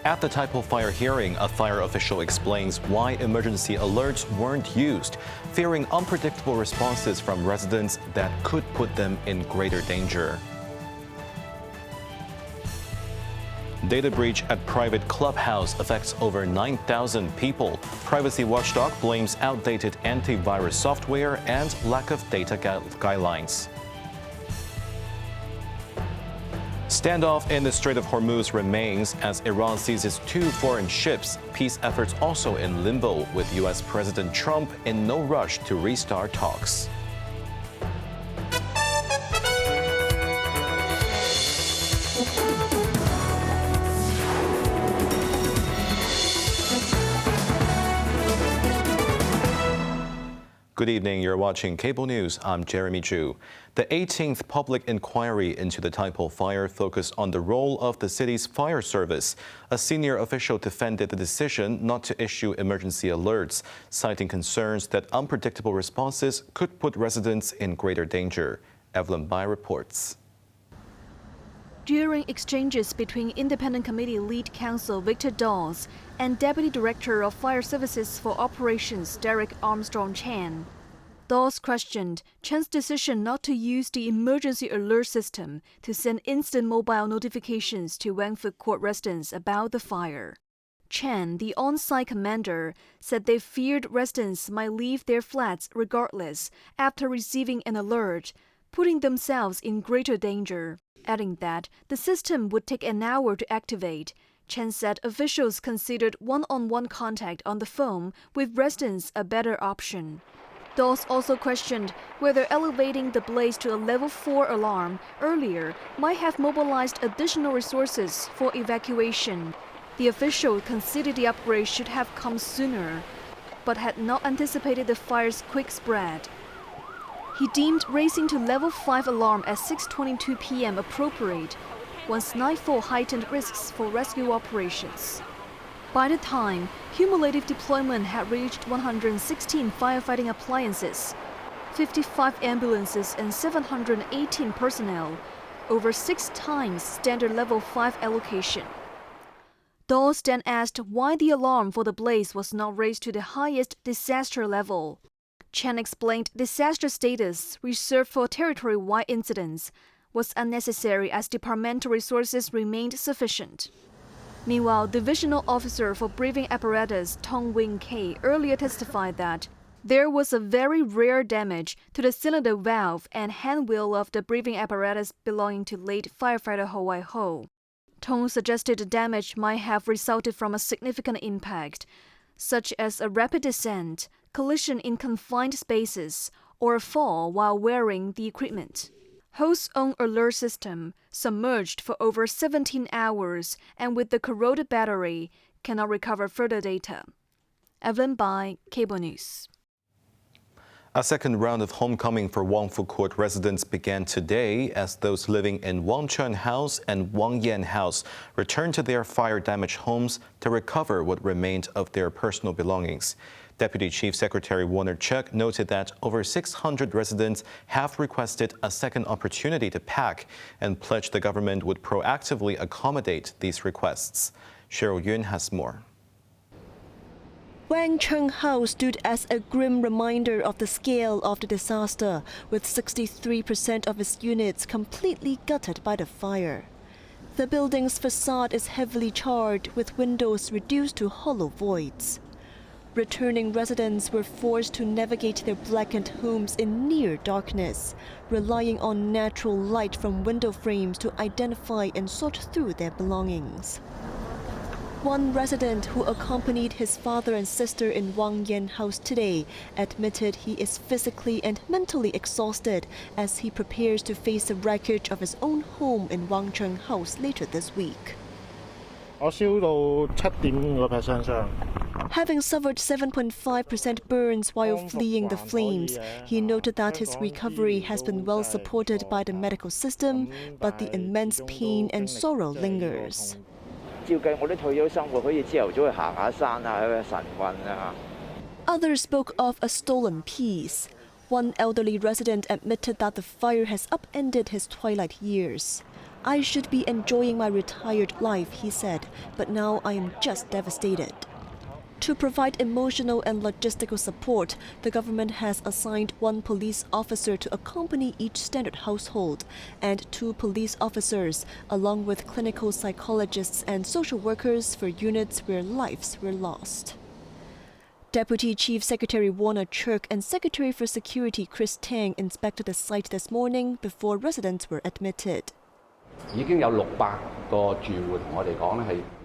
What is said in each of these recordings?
At the Tai Po fire hearing, a fire official explains why emergency alerts weren't used, fearing unpredictable responses from residents that could put them in greater danger. Data breach at private clubhouse affects over 9,000 people. Privacy watchdog blames outdated antivirus software and lack of data guidelines. Standoff in the Strait of Hormuz remains as Iran seizes 2 foreign ships. Peace efforts also in limbo, with U.S. President Trump in no rush to restart talks. Good evening, you're watching Cable News. I'm Jeremy Zhu. The 18th public inquiry into the Tai Po fire focused on the role of the city's fire service. A senior official defended the decision not to issue emergency alerts, citing concerns that unpredictable responses could put residents in greater danger. Evelyn Bai reports. During exchanges between Independent Committee Lead Counsel Victor Dawes and Deputy Director of Fire Services for Operations Derek Armstrong Chan, Dawes questioned Chan's decision not to use the emergency alert system to send instant mobile notifications to Wangford Court residents about the fire. Chan, the on-site commander, said they feared residents might leave their flats regardless after receiving an alert, putting themselves in greater danger. Adding that the system would take an hour to activate, Chen said officials considered one-on-one contact on the phone with residents a better option. Dawes also questioned whether elevating the blaze to a level 4 alarm earlier might have mobilized additional resources for evacuation. The official considered the upgrade should have come sooner, but had not anticipated the fire's quick spread. He deemed raising to level 5 alarm at 6:22 p.m. appropriate, once nightfall heightened risks for rescue operations. By the time, cumulative deployment had reached 116 firefighting appliances, 55 ambulances and 718 personnel, over 6 times standard level 5 allocation. Dawes then asked why the alarm for the blaze was not raised to the highest disaster level. Chen explained disaster status reserved for territory-wide incidents was unnecessary as departmental resources remained sufficient. Meanwhile, Divisional Officer for Breathing Apparatus Tong Wing Kei earlier testified that there was a very rare damage to the cylinder valve and handwheel of the breathing apparatus belonging to late firefighter Ho Wai Ho. Tong suggested the damage might have resulted from a significant impact, such as a rapid descent, collision in confined spaces, or a fall while wearing the equipment. Ho's own alert system, submerged for over 17 hours and with the corroded battery, cannot recover further data. Evelyn Bai, Cable News. A second round of homecoming for Wangford Court residents began today as those living in Wang Chun House and Wang Yan House returned to their fire-damaged homes to recover what remained of their personal belongings. Deputy Chief Secretary Warner Chuk noted that over 600 residents have requested a second opportunity to pack and pledged the government would proactively accommodate these requests. Cheryl Yun has more. Wang Chun House stood as a grim reminder of the scale of the disaster, with 63% of its units completely gutted by the fire. The building's facade is heavily charred, with windows reduced to hollow voids. Returning residents were forced to navigate their blackened homes in near darkness, relying on natural light from window frames to identify and sort through their belongings. One resident who accompanied his father and sister in Wang Yan House today admitted he is physically and mentally exhausted as he prepares to face the wreckage of his own home in Wang Chun House later this week. Having suffered 7.5% burns while fleeing the flames, he noted that his recovery has been well supported by the medical system, but the immense pain and sorrow lingers. Others spoke of a stolen peace. One elderly resident admitted that the fire has upended his twilight years. I should be enjoying my retired life, he said, but now I am just devastated. To provide emotional and logistical support, the government has assigned 1 police officer to accompany each standard household and 2 police officers, along with clinical psychologists and social workers for units where lives were lost. Deputy Chief Secretary Warner Chirk and Secretary for Security Chris Tang inspected the site this morning before residents were admitted.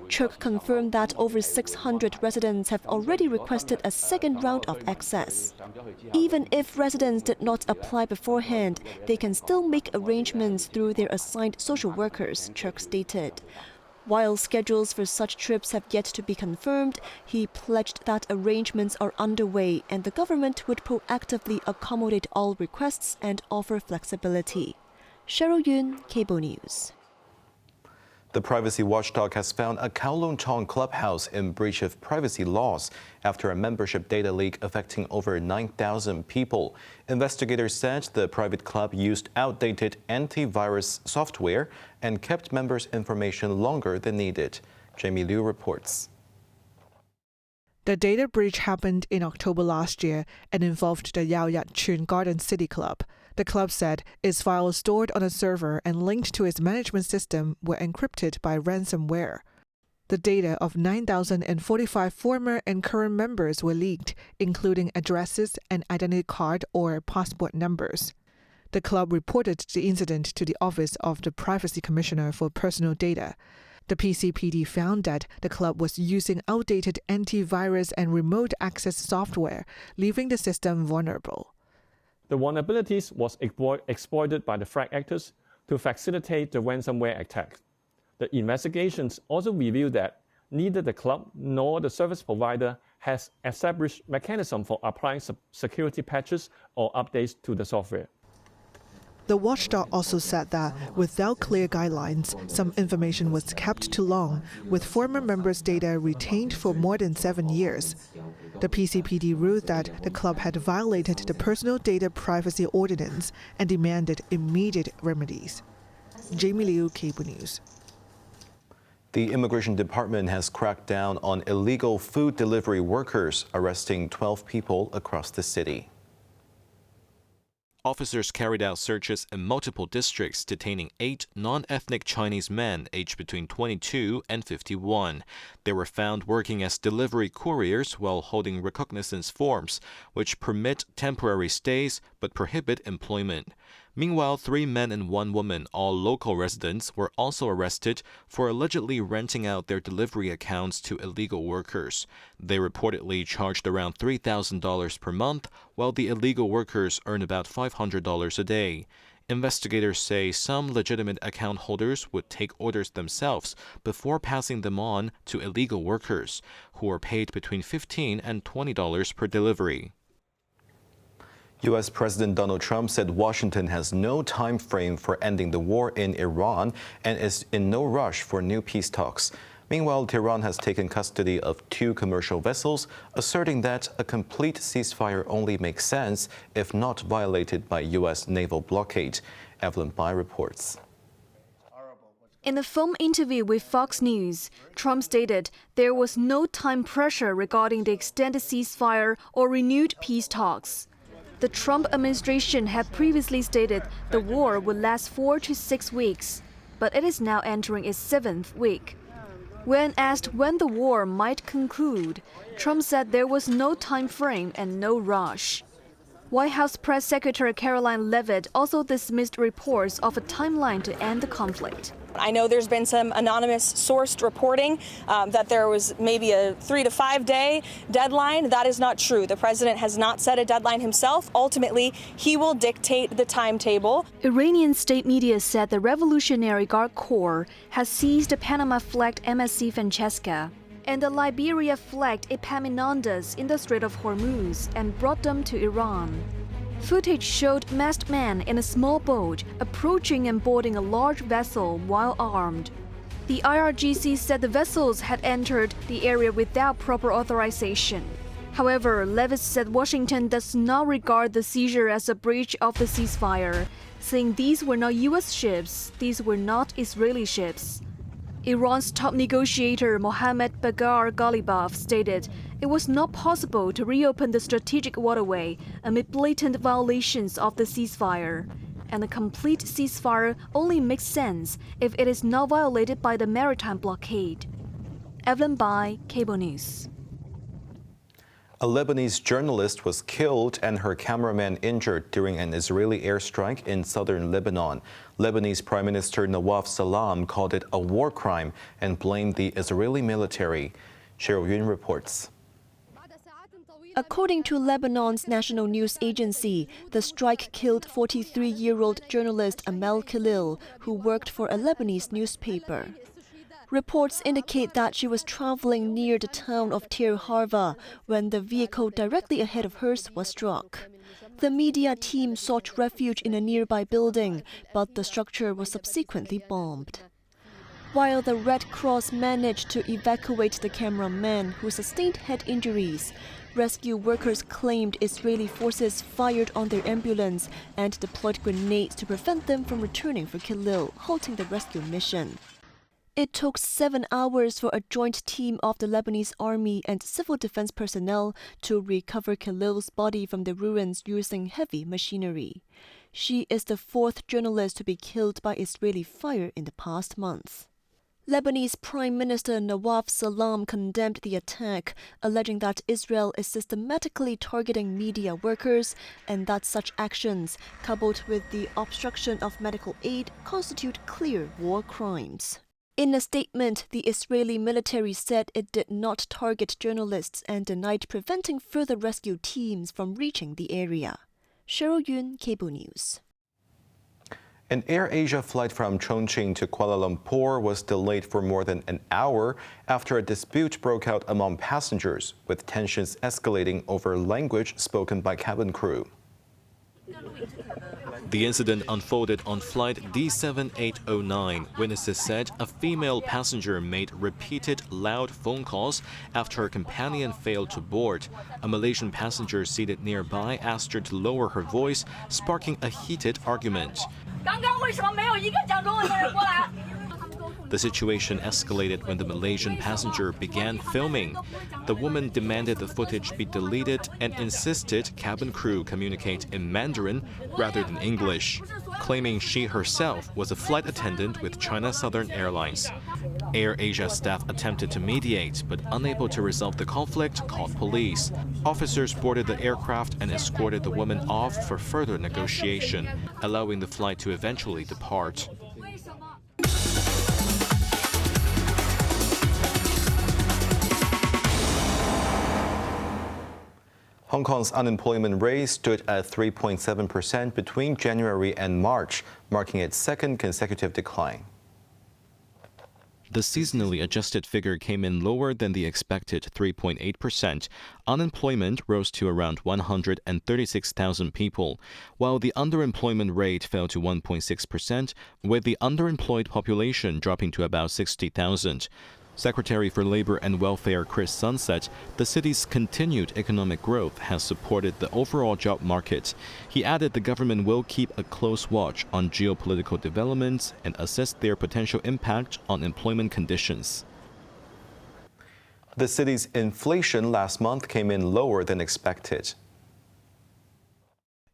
Chirk confirmed that over 600 residents have already requested a second round of access. Even if residents did not apply beforehand, they can still make arrangements through their assigned social workers, Chirk stated. While schedules for such trips have yet to be confirmed, he pledged that arrangements are underway and the government would proactively accommodate all requests and offer flexibility. Cheryl Yun, Cable News. The privacy watchdog has found a Kowloon Tong clubhouse in breach of privacy laws after a membership data leak affecting over 9,000 people. Investigators said the private club used outdated antivirus software and kept members' information longer than needed. Jamie Liu reports. The data breach happened in October last year and involved the Yau Yat Chun Garden City Club. The club said its files stored on a server and linked to its management system were encrypted by ransomware. The data of 9,045 former and current members were leaked, including addresses and identity card or passport numbers. The club reported the incident to the Office of the Privacy Commissioner for Personal Data. The PCPD found that the club was using outdated antivirus and remote access software, leaving the system vulnerable. The vulnerabilities was exploited by the threat actors to facilitate the ransomware attack. The investigations also revealed that neither the club nor the service provider has established mechanism for applying security patches or updates to the software. The watchdog also said that without clear guidelines, some information was kept too long, with former members' data retained for more than 7 years. The PCPD ruled that the club had violated the Personal Data Privacy Ordinance and demanded immediate remedies. Jamie Liu, Cable News. The Immigration Department has cracked down on illegal food delivery workers, arresting 12 people across the city. Officers carried out searches in multiple districts, detaining 8 non-ethnic Chinese men aged between 22 and 51. They were found working as delivery couriers while holding recognizance forms, which permit temporary stays but prohibit employment. Meanwhile, 3 men and 1 woman, all local residents, were also arrested for allegedly renting out their delivery accounts to illegal workers. They reportedly charged around $3,000 per month, while the illegal workers earned about $500 a day. Investigators say some legitimate account holders would take orders themselves before passing them on to illegal workers, who are paid between $15 and $20 per delivery. U.S. President Donald Trump said Washington has no time frame for ending the war in Iran and is in no rush for new peace talks. Meanwhile, Tehran has taken custody of 2 commercial vessels, asserting that a complete ceasefire only makes sense if not violated by U.S. naval blockade. Evelyn Bai reports. In a phone interview with Fox News, Trump stated there was no time pressure regarding the extended ceasefire or renewed peace talks. The Trump administration had previously stated the war would last 4 to 6 weeks, but it is now entering its 7th week. When asked when the war might conclude, Trump said there was no time frame and no rush. White House Press Secretary Caroline Leavitt also dismissed reports of a timeline to end the conflict. I know there's been some anonymous sourced reporting that there was maybe a 3 to 5 day deadline. That is not true. The president has not set a deadline himself. Ultimately, he will dictate the timetable. Iranian state media said the Revolutionary Guard Corps has seized the Panama-flagged MSC Francesca and the Liberia-flagged Epaminondas in the Strait of Hormuz and brought them to Iran. Footage showed masked men in a small boat approaching and boarding a large vessel while armed. The IRGC said the vessels had entered the area without proper authorization. However, Levis said Washington does not regard the seizure as a breach of the ceasefire, saying these were not U.S. ships, these were not Israeli ships. Iran's top negotiator Mohammad Bagher Ghalibaf stated it was not possible to reopen the strategic waterway amid blatant violations of the ceasefire. And a complete ceasefire only makes sense if it is not violated by the maritime blockade. Evelyn Bai, Cable News. A Lebanese journalist was killed and her cameraman injured during an Israeli airstrike in southern Lebanon. Lebanese Prime Minister Nawaf Salam called it a war crime and blamed the Israeli military. Cheryl Yun reports. According to Lebanon's national news agency, the strike killed 43-year-old journalist Amel Khalil, who worked for a Lebanese newspaper. Reports indicate that she was traveling near the town of Tir Harva when the vehicle directly ahead of hers was struck. The media team sought refuge in a nearby building, but the structure was subsequently bombed. While the Red Cross managed to evacuate the cameraman, who sustained head injuries, rescue workers claimed Israeli forces fired on their ambulance and deployed grenades to prevent them from returning for Khalil, halting the rescue mission. It took 7 hours for a joint team of the Lebanese army and civil defense personnel to recover Khalil's body from the ruins using heavy machinery. She is the 4th journalist to be killed by Israeli fire in the past month. Lebanese Prime Minister Nawaf Salam condemned the attack, alleging that Israel is systematically targeting media workers and that such actions, coupled with the obstruction of medical aid, constitute clear war crimes. In a statement, the Israeli military said it did not target journalists and denied preventing further rescue teams from reaching the area. Cheryl Yun, Cable News. An AirAsia flight from Chongqing to Kuala Lumpur was delayed for more than an hour after a dispute broke out among passengers, with tensions escalating over language spoken by cabin crew. The incident unfolded on flight D7809. Witnesses said a female passenger made repeated loud phone calls after her companion failed to board. A Malaysian passenger seated nearby asked her to lower her voice, sparking a heated argument. The situation escalated when the Malaysian passenger began filming. The woman demanded the footage be deleted and insisted cabin crew communicate in Mandarin rather than English, claiming she herself was a flight attendant with China Southern Airlines. AirAsia staff attempted to mediate, but unable to resolve the conflict, called police. Officers boarded the aircraft and escorted the woman off for further negotiation, allowing the flight to eventually depart. Hong Kong's unemployment rate stood at 3.7% between January and March, marking its 2nd consecutive decline. The seasonally adjusted figure came in lower than the expected 3.8%. Unemployment rose to around 136,000 people, while the underemployment rate fell to 1.6%, with the underemployed population dropping to about 60,000. Secretary for Labor and Welfare Chris Sun said the city's continued economic growth has supported the overall job market. He added the government will keep a close watch on geopolitical developments and assess their potential impact on employment conditions. The city's inflation last month came in lower than expected.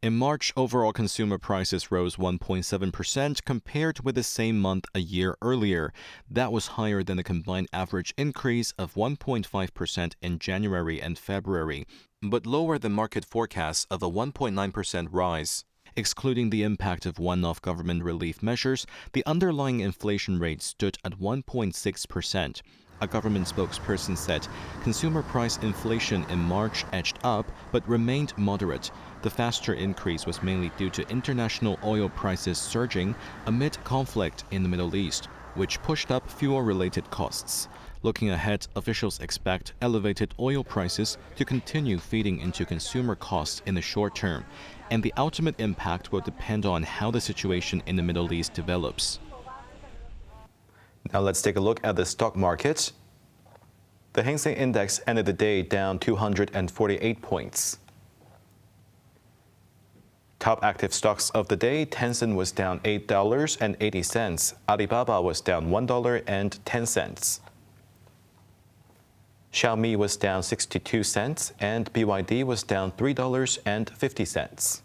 In March, overall consumer prices rose 1.7% compared with the same month a year earlier. That was higher than the combined average increase of 1.5% in January and February, but lower than market forecasts of a 1.9% rise. Excluding the impact of one-off government relief measures, the underlying inflation rate stood at 1.6%. A government spokesperson said consumer price inflation in March edged up but remained moderate. The faster increase was mainly due to international oil prices surging amid conflict in the Middle East, which pushed up fuel-related costs. Looking ahead, officials expect elevated oil prices to continue feeding into consumer costs in the short term, and the ultimate impact will depend on how the situation in the Middle East develops. Now let's take a look at the stock market. The Hang Seng Index ended the day down 248 points. Top active stocks of the day: Tencent was down $8.80. Alibaba was down $1.10. Xiaomi was down 62 cents, and BYD was down $3.50.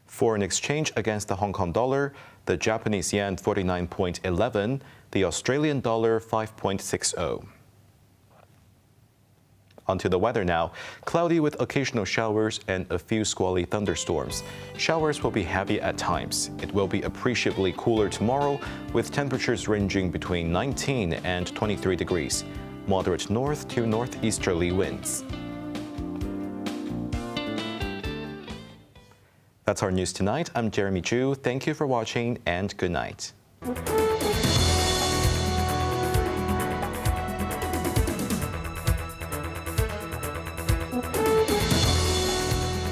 Foreign exchange against the Hong Kong dollar: the Japanese yen 49.11, the Australian dollar 5.60. Onto the weather now. Cloudy with occasional showers and a few squally thunderstorms. Showers will be heavy at times. It will be appreciably cooler tomorrow, with temperatures ranging between 19 and 23 degrees. Moderate north to northeasterly winds. That's our news tonight. I'm Jeremy Chu. Thank you for watching and good night.